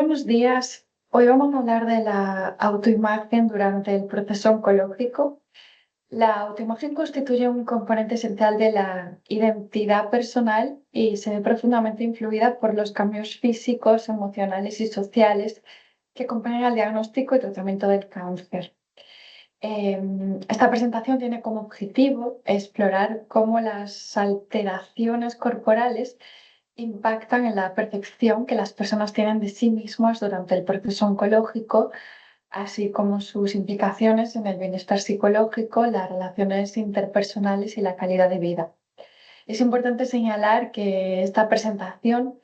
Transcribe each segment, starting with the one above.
Buenos días. Hoy vamos a hablar de la autoimagen durante el proceso oncológico. La autoimagen constituye un componente esencial de la identidad personal y se ve profundamente influida por los cambios físicos, emocionales y sociales que acompañan al diagnóstico y tratamiento del cáncer. Esta presentación tiene como objetivo explorar cómo las alteraciones corporales impactan en la percepción que las personas tienen de sí mismas durante el proceso oncológico, así como sus implicaciones en el bienestar psicológico, las relaciones interpersonales y la calidad de vida. Es importante señalar que esta presentación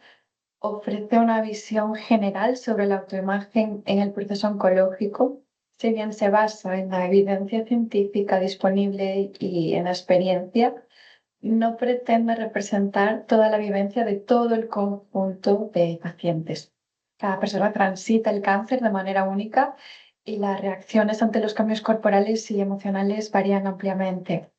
ofrece una visión general sobre la autoimagen en el proceso oncológico, si bien se basa en la evidencia científica disponible y en la experiencia, no pretende representar toda la vivencia de todo el conjunto de pacientes. Cada persona transita el cáncer de manera única y las reacciones ante los cambios corporales y emocionales varían ampliamente.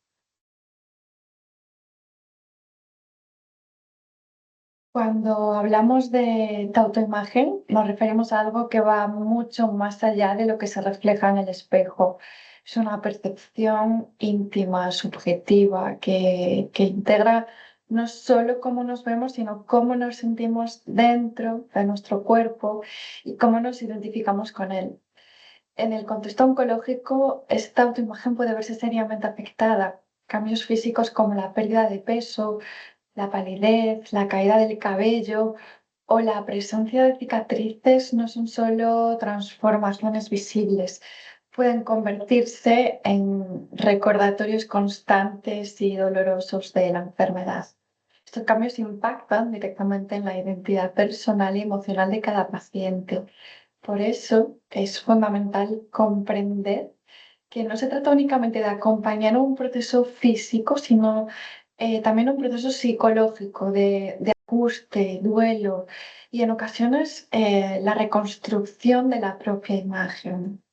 Cuando hablamos de autoimagen, nos referimos a algo que va mucho más allá de lo que se refleja en el espejo. Es una percepción íntima, subjetiva, que integra no solo cómo nos vemos, sino cómo nos sentimos dentro de nuestro cuerpo y cómo nos identificamos con él. En el contexto oncológico, esta autoimagen puede verse seriamente afectada. Cambios físicos como la pérdida de peso, la palidez, la caída del cabello o la presencia de cicatrices no son solo transformaciones visibles, pueden convertirse en recordatorios constantes y dolorosos de la enfermedad. Estos cambios impactan directamente en la identidad personal y emocional de cada paciente. Por eso es fundamental comprender que no se trata únicamente de acompañar un proceso físico, sino también un proceso psicológico de ajuste, duelo y en ocasiones la reconstrucción de la propia imagen.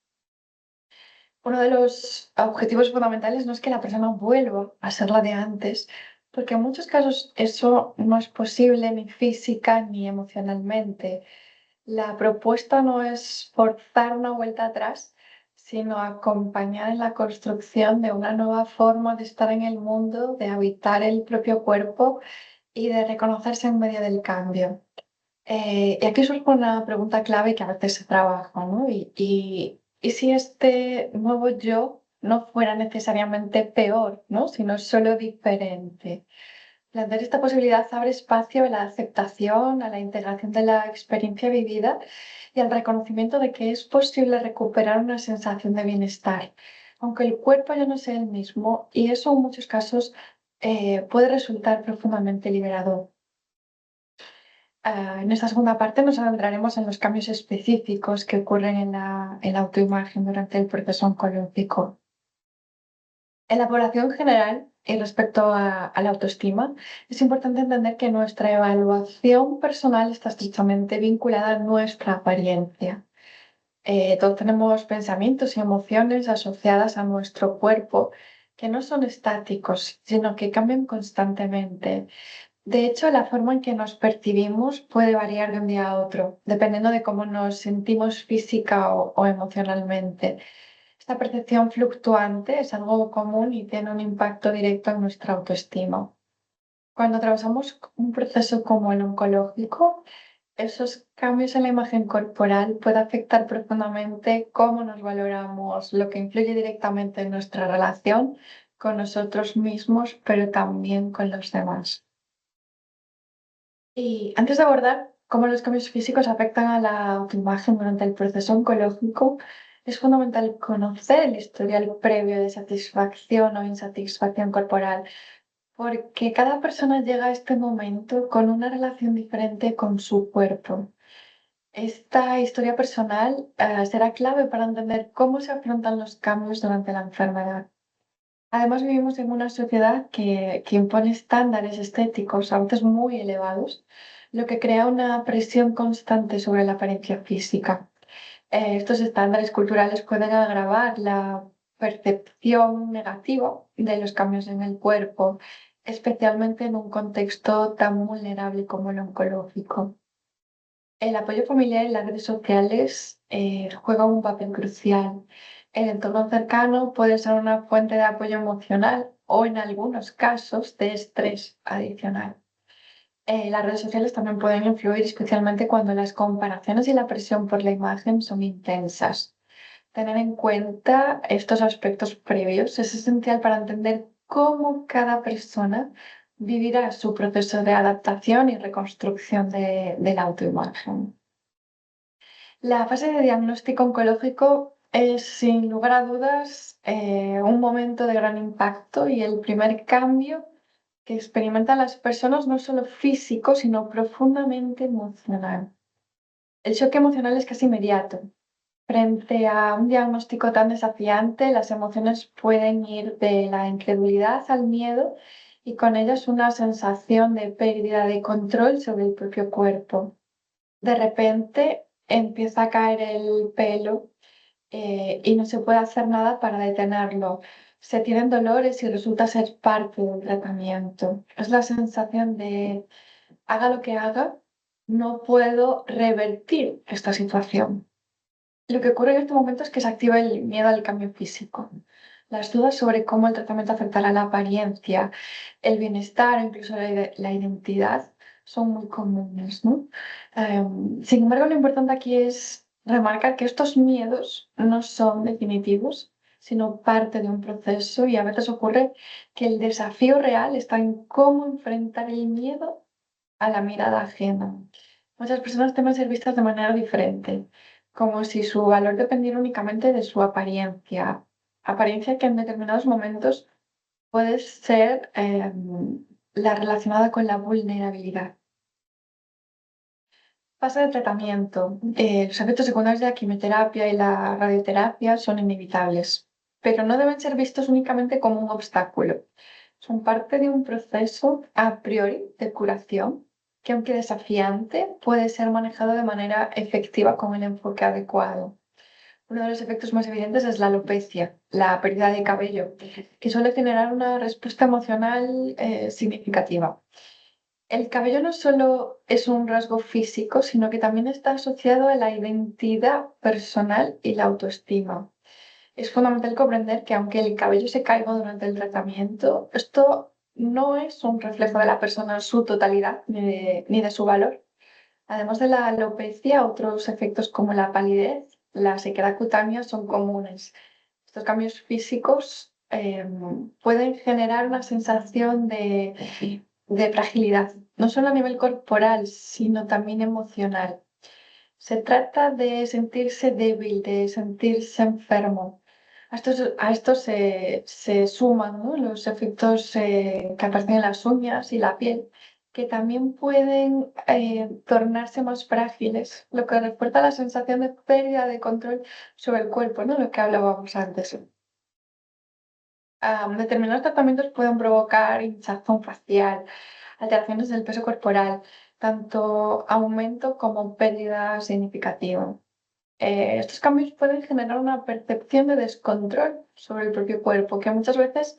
Uno de los objetivos fundamentales no es que la persona vuelva a ser la de antes, porque en muchos casos eso no es posible ni física ni emocionalmente. La propuesta no es forzar una vuelta atrás, sino acompañar en la construcción de una nueva forma de estar en el mundo, de habitar el propio cuerpo y de reconocerse en medio del cambio. Y aquí surge una pregunta clave que a veces se trabaja, ¿no? ¿Y si este nuevo yo no fuera necesariamente peor, ¿no? Sino solo diferente? Plantear esta posibilidad abre espacio a la aceptación, a la integración de la experiencia vivida y al reconocimiento de que es posible recuperar una sensación de bienestar, aunque el cuerpo ya no sea el mismo, y eso en muchos casos puede resultar profundamente liberador. En esta segunda parte nos adentraremos en los cambios específicos que ocurren en la autoimagen durante el proceso oncológico. En la población general y respecto a la autoestima, es importante entender que nuestra evaluación personal está estrechamente vinculada a nuestra apariencia. Todos tenemos pensamientos y emociones asociadas a nuestro cuerpo que no son estáticos, sino que cambian constantemente. De hecho, la forma en que nos percibimos puede variar de un día a otro, dependiendo de cómo nos sentimos física o emocionalmente. Esta percepción fluctuante es algo común y tiene un impacto directo en nuestra autoestima. Cuando atravesamos un proceso como el oncológico, esos cambios en la imagen corporal pueden afectar profundamente cómo nos valoramos, lo que influye directamente en nuestra relación con nosotros mismos, pero también con los demás. Y antes de abordar cómo los cambios físicos afectan a la autoimagen durante el proceso oncológico, es fundamental conocer el historial previo de satisfacción o insatisfacción corporal, porque cada persona llega a este momento con una relación diferente con su cuerpo. Esta historia personal, será clave para entender cómo se afrontan los cambios durante la enfermedad. Además, vivimos en una sociedad que impone estándares estéticos a veces muy elevados, lo que crea una presión constante sobre la apariencia física. Estos estándares culturales pueden agravar la percepción negativa de los cambios en el cuerpo, especialmente en un contexto tan vulnerable como el oncológico. El apoyo familiar en las redes sociales juega un papel crucial. El entorno cercano puede ser una fuente de apoyo emocional o en algunos casos de estrés adicional. Las redes sociales también pueden influir, especialmente cuando las comparaciones y la presión por la imagen son intensas. Tener en cuenta estos aspectos previos es esencial para entender cómo cada persona vivirá su proceso de adaptación y reconstrucción de la autoimagen. La fase de diagnóstico oncológico es, sin lugar a dudas, un momento de gran impacto y el primer cambio que experimentan las personas no solo físico, sino profundamente emocional. El shock emocional es casi inmediato. Frente a un diagnóstico tan desafiante, las emociones pueden ir de la incredulidad al miedo y con ellas una sensación de pérdida de control sobre el propio cuerpo. De repente empieza a caer el pelo y no se puede hacer nada para detenerlo. Se tienen dolores y resulta ser parte del tratamiento. Es la sensación de haga lo que haga, no puedo revertir esta situación. Lo que ocurre en este momento es que se activa el miedo al cambio físico. Las dudas sobre cómo el tratamiento afectará la apariencia, el bienestar, incluso la identidad, son muy comunes, ¿no? Sin embargo, lo importante aquí es remarcar que estos miedos no son definitivos, sino parte de un proceso y a veces ocurre que el desafío real está en cómo enfrentar el miedo a la mirada ajena. Muchas personas temen ser vistas de manera diferente, como si su valor dependiera únicamente de su apariencia que en determinados momentos puede ser la relacionada con la vulnerabilidad. Fase de tratamiento. Los efectos secundarios de la quimioterapia y la radioterapia son inevitables, pero no deben ser vistos únicamente como un obstáculo. Son parte de un proceso a priori de curación que, aunque desafiante, puede ser manejado de manera efectiva con el enfoque adecuado. Uno de los efectos más evidentes es la alopecia, la pérdida de cabello, que suele generar una respuesta emocional significativa. El cabello no solo es un rasgo físico, sino que también está asociado a la identidad personal y la autoestima. Es fundamental comprender que aunque el cabello se caiga durante el tratamiento, esto no es un reflejo de la persona en su totalidad ni de su valor. Además de la alopecia, otros efectos como la palidez, la sequedad cutánea son comunes. Estos cambios físicos pueden generar una sensación de fragilidad, no solo a nivel corporal, sino también emocional. Se trata de sentirse débil, de sentirse enfermo. A esto se suman, ¿no?, los efectos que aparecen en las uñas y la piel, que también pueden tornarse más frágiles, lo que refuerza la sensación de pérdida de control sobre el cuerpo, ¿no?, lo que hablábamos antes. Determinados tratamientos pueden provocar hinchazón facial, alteraciones del peso corporal, tanto aumento como pérdida significativa. Estos cambios pueden generar una percepción de descontrol sobre el propio cuerpo, que muchas veces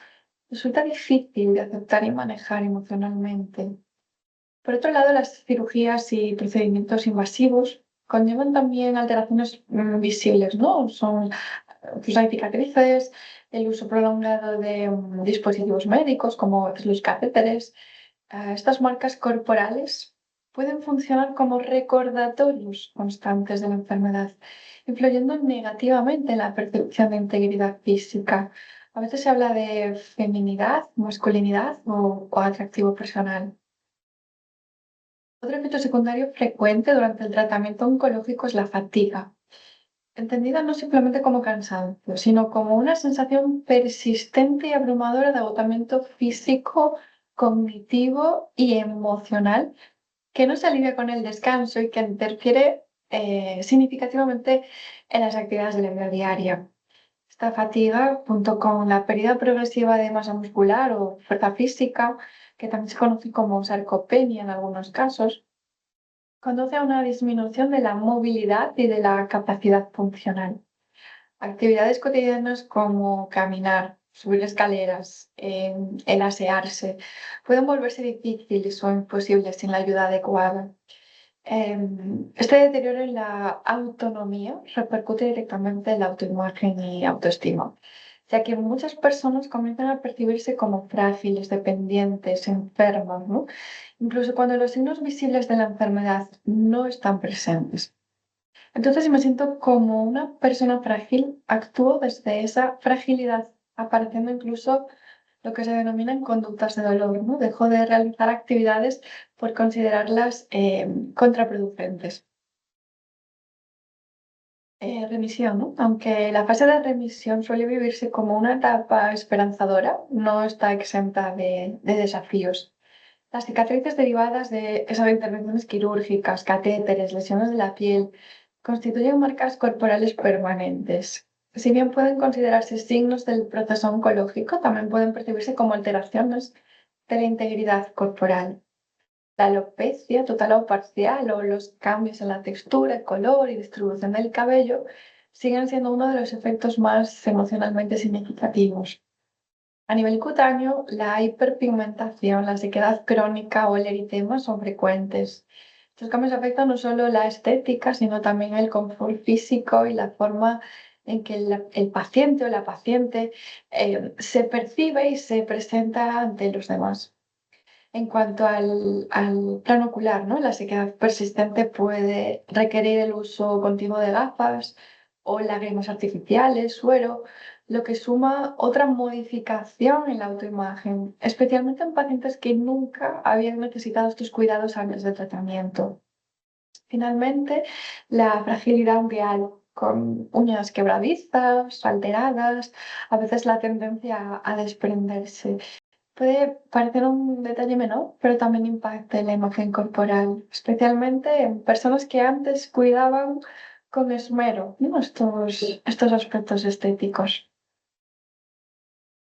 resulta difícil de aceptar y manejar emocionalmente. Por otro lado, las cirugías y procedimientos invasivos conllevan también alteraciones visibles, ¿no? Pues hay cicatrices, el uso prolongado de dispositivos médicos como los catéteres. Estas marcas corporales pueden funcionar como recordatorios constantes de la enfermedad, influyendo negativamente en la percepción de integridad física. A veces se habla de feminidad, masculinidad o atractivo personal. Otro efecto secundario frecuente durante el tratamiento oncológico es la fatiga, entendida no simplemente como cansancio, sino como una sensación persistente y abrumadora de agotamiento físico, cognitivo y emocional que no se alivia con el descanso y que interfiere significativamente en las actividades de la vida diaria. Esta fatiga, junto con la pérdida progresiva de masa muscular o fuerza física, que también se conoce como sarcopenia en algunos casos, conduce a una disminución de la movilidad y de la capacidad funcional. Actividades cotidianas como caminar, subir escaleras, el asearse, pueden volverse difíciles o imposibles sin la ayuda adecuada. Este deterioro en la autonomía repercute directamente en la autoimagen y autoestima, ya que muchas personas comienzan a percibirse como frágiles, dependientes, enfermas, ¿no? Incluso cuando los signos visibles de la enfermedad no están presentes. Entonces, si me siento como una persona frágil, actúo desde esa fragilidad, apareciendo incluso lo que se denominan conductas de dolor, ¿no? Dejo de realizar actividades por considerarlas contraproducentes. Remisión, ¿no? Aunque la fase de remisión suele vivirse como una etapa esperanzadora, no está exenta de desafíos. Las cicatrices derivadas de esas intervenciones quirúrgicas, catéteres, lesiones de la piel, constituyen marcas corporales permanentes. Si bien pueden considerarse signos del proceso oncológico, también pueden percibirse como alteraciones de la integridad corporal. La alopecia total o parcial o los cambios en la textura, color y distribución del cabello siguen siendo uno de los efectos más emocionalmente significativos. A nivel cutáneo, la hiperpigmentación, la sequedad crónica o el eritema son frecuentes. Estos cambios afectan no solo la estética, sino también el confort físico y la forma en que el paciente o la paciente se percibe y se presenta ante los demás. En cuanto al plano ocular, ¿no? La sequedad persistente puede requerir el uso continuo de gafas o lágrimas artificiales, suero, lo que suma otra modificación en la autoimagen, especialmente en pacientes que nunca habían necesitado estos cuidados antes del tratamiento. Finalmente, la fragilidad real, con uñas quebradizas, alteradas, a veces la tendencia a desprenderse. Puede parecer un detalle menor, pero también impacta en la imagen corporal, especialmente en personas que antes cuidaban con esmero, ¿no? Estos aspectos estéticos.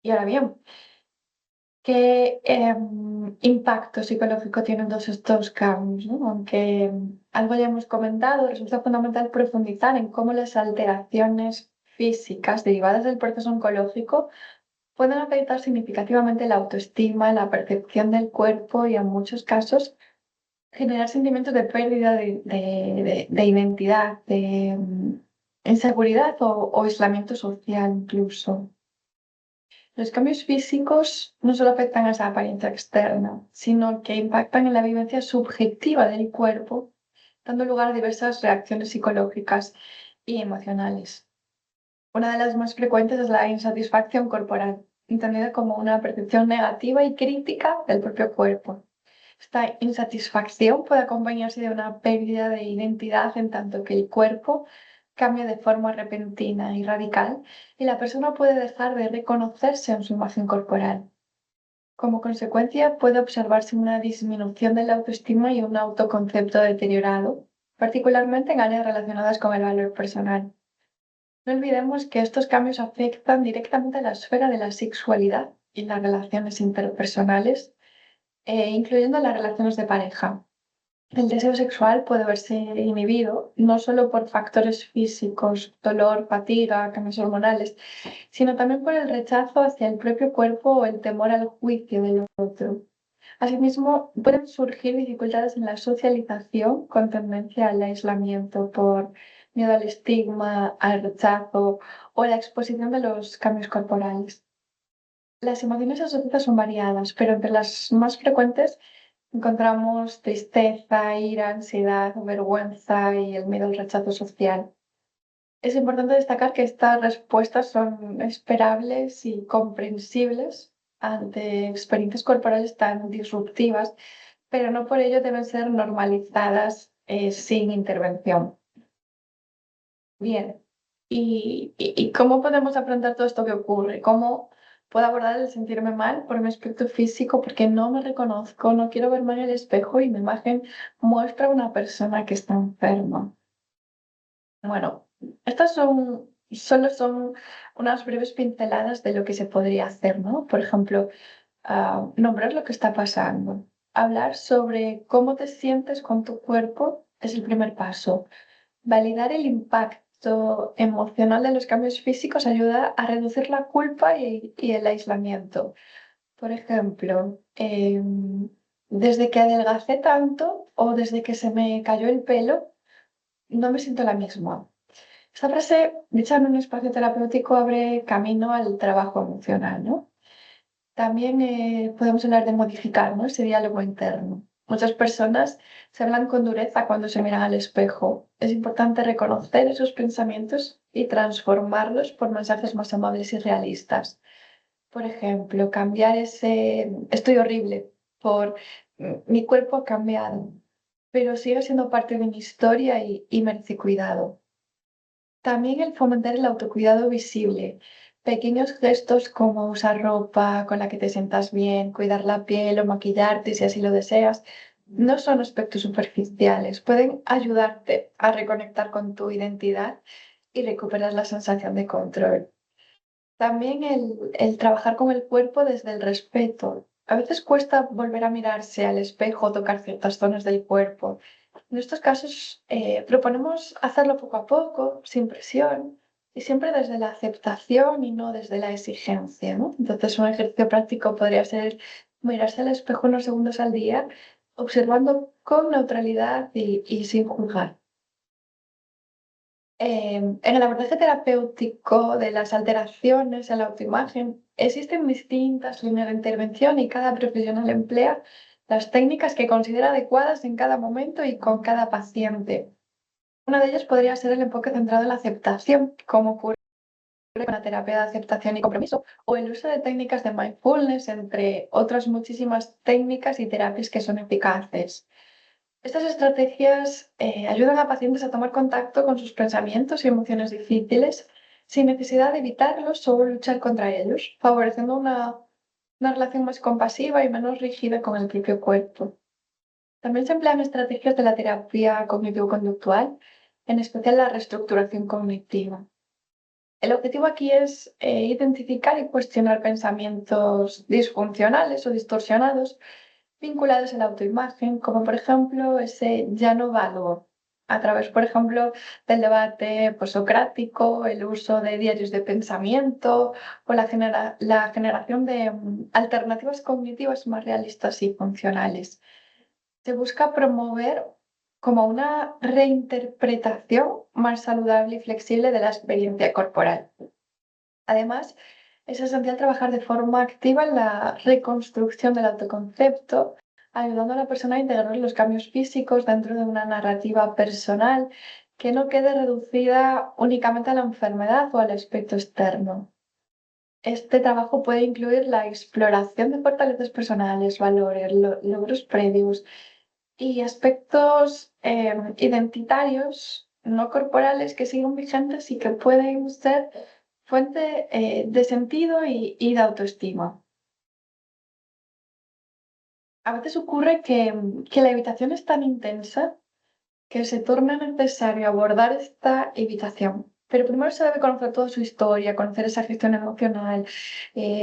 Y ahora bien, ¿qué impacto psicológico tienen todos estos cambios, ¿no? Aunque algo ya hemos comentado, resulta fundamental profundizar en cómo las alteraciones físicas derivadas del proceso oncológico pueden afectar significativamente la autoestima, la percepción del cuerpo y en muchos casos generar sentimientos de pérdida de identidad, de inseguridad o aislamiento social incluso. Los cambios físicos no solo afectan a esa apariencia externa, sino que impactan en la vivencia subjetiva del cuerpo, dando lugar a diversas reacciones psicológicas y emocionales. Una de las más frecuentes es la insatisfacción corporal, entendida como una percepción negativa y crítica del propio cuerpo. Esta insatisfacción puede acompañarse de una pérdida de identidad en tanto que el cuerpo cambia de forma repentina y radical y la persona puede dejar de reconocerse en su imagen corporal. Como consecuencia, puede observarse una disminución de la autoestima y un autoconcepto deteriorado, particularmente en áreas relacionadas con el valor personal. No olvidemos que estos cambios afectan directamente a la esfera de la sexualidad y las relaciones interpersonales, incluyendo las relaciones de pareja. El deseo sexual puede verse inhibido no solo por factores físicos, dolor, fatiga, cambios hormonales, sino también por el rechazo hacia el propio cuerpo o el temor al juicio del otro. Asimismo, pueden surgir dificultades en la socialización con tendencia al aislamiento por miedo al estigma, al rechazo o la exposición de los cambios corporales. Las emociones asociadas son variadas, pero entre las más frecuentes encontramos tristeza, ira, ansiedad, vergüenza y el miedo al rechazo social. Es importante destacar que estas respuestas son esperables y comprensibles ante experiencias corporales tan disruptivas, pero no por ello deben ser normalizadas sin intervención. Bien, ¿y cómo podemos afrontar todo esto que ocurre? ¿Cómo puedo abordar el sentirme mal por mi aspecto físico porque no me reconozco, no quiero verme en el espejo y mi imagen muestra una persona que está enferma? Bueno, estas solo son unas breves pinceladas de lo que se podría hacer, ¿no? Por ejemplo, nombrar lo que está pasando. Hablar sobre cómo te sientes con tu cuerpo es el primer paso. Validar el impacto emocional de los cambios físicos ayuda a reducir la culpa y el aislamiento. Por ejemplo, desde que adelgacé tanto o desde que se me cayó el pelo, no me siento la misma. Esta frase, dicha en un espacio terapéutico, abre camino al trabajo emocional, ¿no? También podemos hablar de modificar, ¿no? Ese diálogo interno. Muchas personas se hablan con dureza cuando se miran al espejo. Es importante reconocer esos pensamientos y transformarlos por mensajes más amables y realistas. Por ejemplo, cambiar ese estoy horrible por mi cuerpo ha cambiado, pero sigue siendo parte de mi historia y merece cuidado. También el fomentar el autocuidado visible. Pequeños gestos como usar ropa con la que te sientas bien, cuidar la piel o maquillarte si así lo deseas, no son aspectos superficiales. Pueden ayudarte a reconectar con tu identidad y recuperar la sensación de control. También el trabajar con el cuerpo desde el respeto. A veces cuesta volver a mirarse al espejo o tocar ciertas zonas del cuerpo. En estos casos proponemos hacerlo poco a poco, sin presión y siempre desde la aceptación y no desde la exigencia, ¿no? Entonces un ejercicio práctico podría ser mirarse al espejo unos segundos al día, observando con neutralidad y sin juzgar. En el abordaje terapéutico de las alteraciones en la autoimagen existen distintas líneas de intervención y cada profesional emplea las técnicas que considera adecuadas en cada momento y con cada paciente. Una de ellas podría ser el enfoque centrado en la aceptación, como ocurre con la terapia de aceptación y compromiso, o el uso de técnicas de mindfulness, entre otras muchísimas técnicas y terapias que son eficaces. Estas estrategias ayudan a pacientes a tomar contacto con sus pensamientos y emociones difíciles sin necesidad de evitarlos o luchar contra ellos, favoreciendo una relación más compasiva y menos rígida con el propio cuerpo. También se emplean estrategias de la terapia cognitivo-conductual, en especial la reestructuración cognitiva. El objetivo aquí es identificar y cuestionar pensamientos disfuncionales o distorsionados vinculados a la autoimagen, como por ejemplo ese ya no valgo, a través, por ejemplo, del debate posocrático, el uso de diarios de pensamiento o la generación de alternativas cognitivas más realistas y funcionales. Se busca promover como una reinterpretación más saludable y flexible de la experiencia corporal. Además, es esencial trabajar de forma activa en la reconstrucción del autoconcepto, ayudando a la persona a integrar los cambios físicos dentro de una narrativa personal que no quede reducida únicamente a la enfermedad o al aspecto externo. Este trabajo puede incluir la exploración de fortalezas personales, valores, logros previos y aspectos identitarios no corporales que siguen vigentes y que pueden ser fuente de sentido y de autoestima. A veces ocurre que la evitación es tan intensa que se torna necesario abordar esta evitación. Pero primero se debe conocer toda su historia, conocer esa gestión emocional,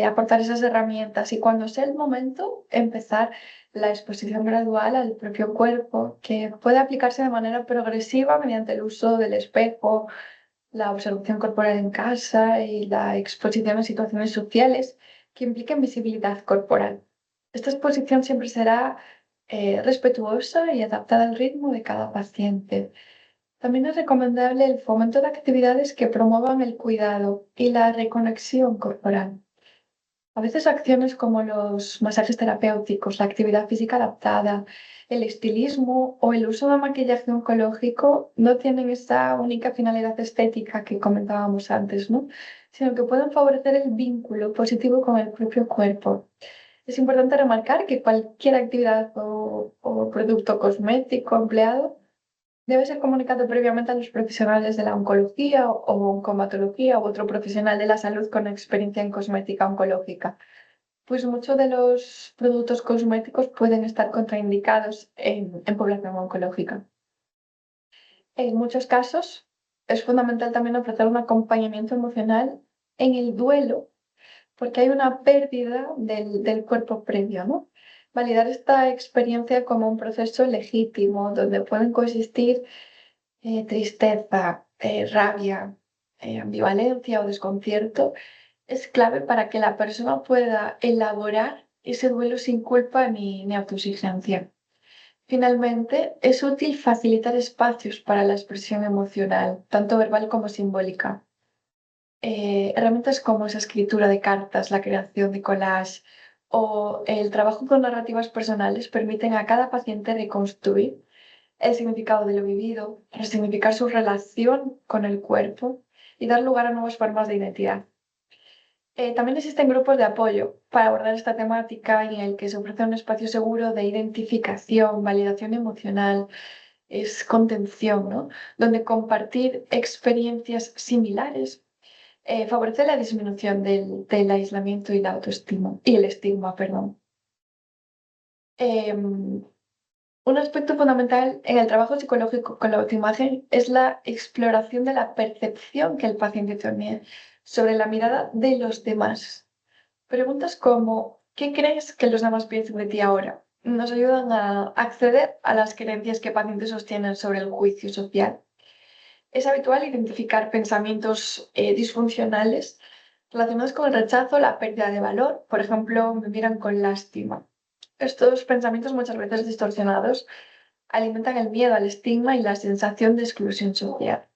aportar esas herramientas y cuando sea el momento, empezar la exposición gradual al propio cuerpo, que puede aplicarse de manera progresiva mediante el uso del espejo, la observación corporal en casa y la exposición a situaciones sociales que impliquen visibilidad corporal. Esta exposición siempre será respetuosa y adaptada al ritmo de cada paciente. También es recomendable el fomento de actividades que promuevan el cuidado y la reconexión corporal. A veces acciones como los masajes terapéuticos, la actividad física adaptada, el estilismo o el uso de maquillaje oncológico no tienen esa única finalidad estética que comentábamos antes, ¿no? Sino que pueden favorecer el vínculo positivo con el propio cuerpo. Es importante remarcar que cualquier actividad o producto cosmético empleado debe ser comunicado previamente a los profesionales de la oncología o oncomatología u otro profesional de la salud con experiencia en cosmética oncológica, pues muchos de los productos cosméticos pueden estar contraindicados en población oncológica. En muchos casos es fundamental también ofrecer un acompañamiento emocional en el duelo, porque hay una pérdida del cuerpo previo, ¿no? Validar esta experiencia como un proceso legítimo, donde pueden coexistir tristeza, rabia, ambivalencia o desconcierto, es clave para que la persona pueda elaborar ese duelo sin culpa ni autoexigencia. Finalmente, es útil facilitar espacios para la expresión emocional, tanto verbal como simbólica. Herramientas como esa escritura de cartas, la creación de collage o el trabajo con narrativas personales permiten a cada paciente reconstruir el significado de lo vivido, resignificar su relación con el cuerpo y dar lugar a nuevas formas de identidad. También existen grupos de apoyo para abordar esta temática en el que se ofrece un espacio seguro de identificación, validación emocional, es contención, ¿no? Donde compartir experiencias similares favorece la disminución del aislamiento y la autoestima, y el estigma, perdón. Em, un aspecto fundamental en el trabajo psicológico con la autoimagen es la exploración de la percepción que el paciente tiene sobre la mirada de los demás. Preguntas como ¿qué crees que los demás piensan de ti ahora? Nos ayudan a acceder a las creencias que pacientes sostienen sobre el juicio social. Es habitual identificar pensamientos disfuncionales relacionados con el rechazo, la pérdida de valor. Por ejemplo, me miran con lástima. Estos pensamientos, muchas veces distorsionados, alimentan el miedo al estigma y la sensación de exclusión social.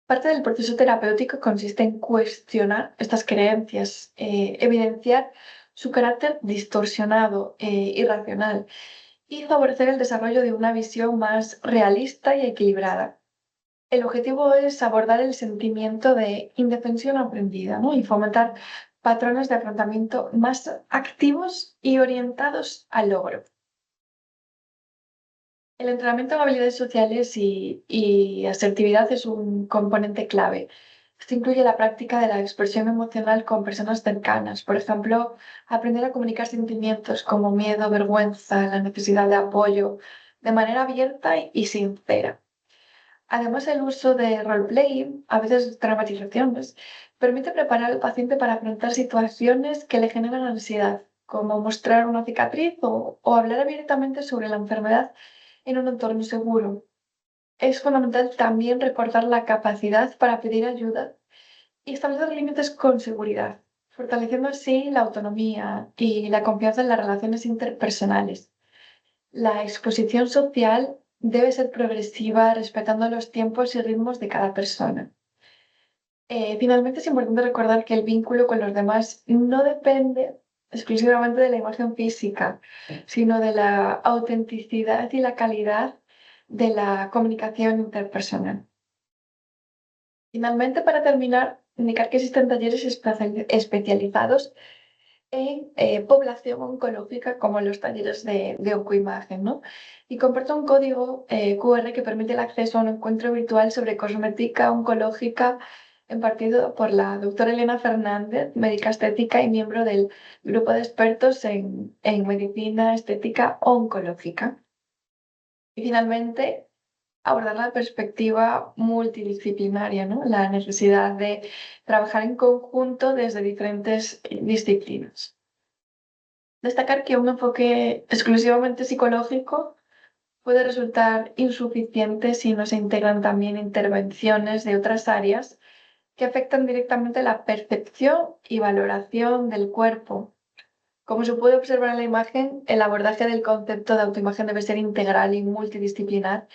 Parte del proceso terapéutico consiste en cuestionar estas creencias, evidenciar su carácter distorsionado e irracional y favorecer el desarrollo de una visión más realista y equilibrada. El objetivo es abordar el sentimiento de indefensión aprendida, ¿no? Y fomentar patrones de afrontamiento más activos y orientados al logro. El entrenamiento en habilidades sociales y asertividad es un componente clave. Esto incluye la práctica de la expresión emocional con personas cercanas. Por ejemplo, aprender a comunicar sentimientos como miedo, vergüenza, la necesidad de apoyo, de manera abierta y sincera. Además, el uso de roleplaying, a veces dramatizaciones, permite preparar al paciente para afrontar situaciones que le generan ansiedad, como mostrar una cicatriz o hablar abiertamente sobre la enfermedad en un entorno seguro. Es fundamental también recordar la capacidad para pedir ayuda y establecer límites con seguridad, fortaleciendo así la autonomía y la confianza en las relaciones interpersonales. La exposición social debe ser progresiva, respetando los tiempos y ritmos de cada persona. Finalmente, es importante recordar que el vínculo con los demás no depende exclusivamente de la imagen física, sino de la autenticidad y la calidad de la comunicación interpersonal. Finalmente, para terminar, indicar que existen talleres especializados en población oncológica, como los talleres de oncoimagen, ¿no? Y comparto un código QR que permite el acceso a un encuentro virtual sobre cosmética oncológica impartido por la doctora Elena Fernández, médica estética y miembro del grupo de expertos en medicina estética oncológica. Y finalmente, abordar la perspectiva multidisciplinaria, ¿no? La necesidad de trabajar en conjunto desde diferentes disciplinas. Destacar que un enfoque exclusivamente psicológico puede resultar insuficiente si no se integran también intervenciones de otras áreas que afectan directamente la percepción y valoración del cuerpo. Como se puede observar en la imagen, el abordaje del concepto de autoimagen debe ser integral y multidisciplinar,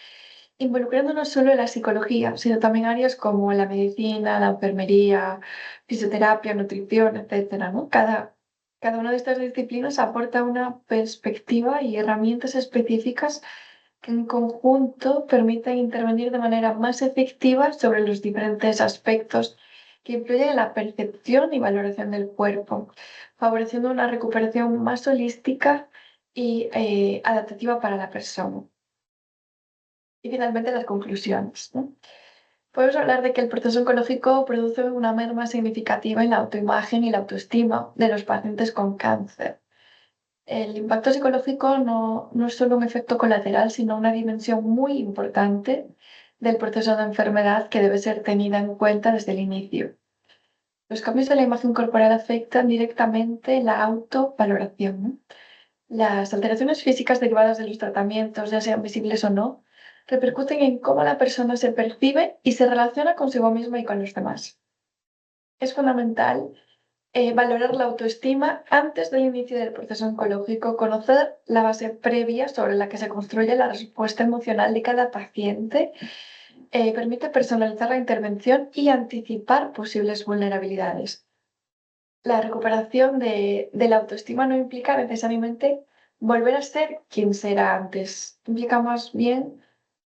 involucrando no solo la psicología, sino también áreas como la medicina, la enfermería, fisioterapia, nutrición, etcétera, ¿no? Cada una de estas disciplinas aporta una perspectiva y herramientas específicas que en conjunto permiten intervenir de manera más efectiva sobre los diferentes aspectos que influyen en la percepción y valoración del cuerpo, favoreciendo una recuperación más holística y adaptativa para la persona. Y finalmente las conclusiones, ¿no? Podemos hablar de que el proceso oncológico produce una merma significativa en la autoimagen y la autoestima de los pacientes con cáncer. El impacto psicológico no es solo un efecto colateral, sino una dimensión muy importante del proceso de enfermedad que debe ser tenida en cuenta desde el inicio. Los cambios de la imagen corporal afectan directamente la autovaloración, ¿no? Las alteraciones físicas derivadas de los tratamientos, ya sean visibles o no, repercuten en cómo la persona se percibe y se relaciona consigo misma y con los demás. Es fundamental valorar la autoestima antes del inicio del proceso oncológico, conocer la base previa sobre la que se construye la respuesta emocional de cada paciente, permite personalizar la intervención y anticipar posibles vulnerabilidades. La recuperación de la autoestima no implica necesariamente volver a ser quien se era antes, implica más bien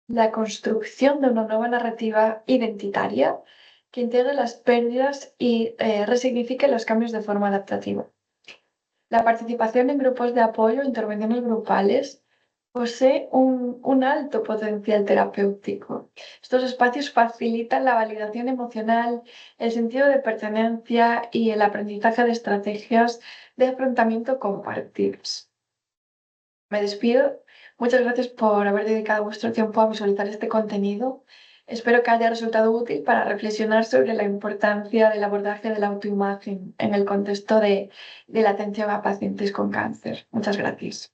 la construcción de una nueva narrativa identitaria que integre las pérdidas y resignifique los cambios de forma adaptativa. La participación en grupos de apoyo o intervenciones grupales posee un alto potencial terapéutico. Estos espacios facilitan la validación emocional, el sentido de pertenencia y el aprendizaje de estrategias de afrontamiento compartidas. Me despido. Muchas gracias por haber dedicado vuestro tiempo a visualizar este contenido. Espero que haya resultado útil para reflexionar sobre la importancia del abordaje de la autoimagen en el contexto de la atención a pacientes con cáncer. Muchas gracias.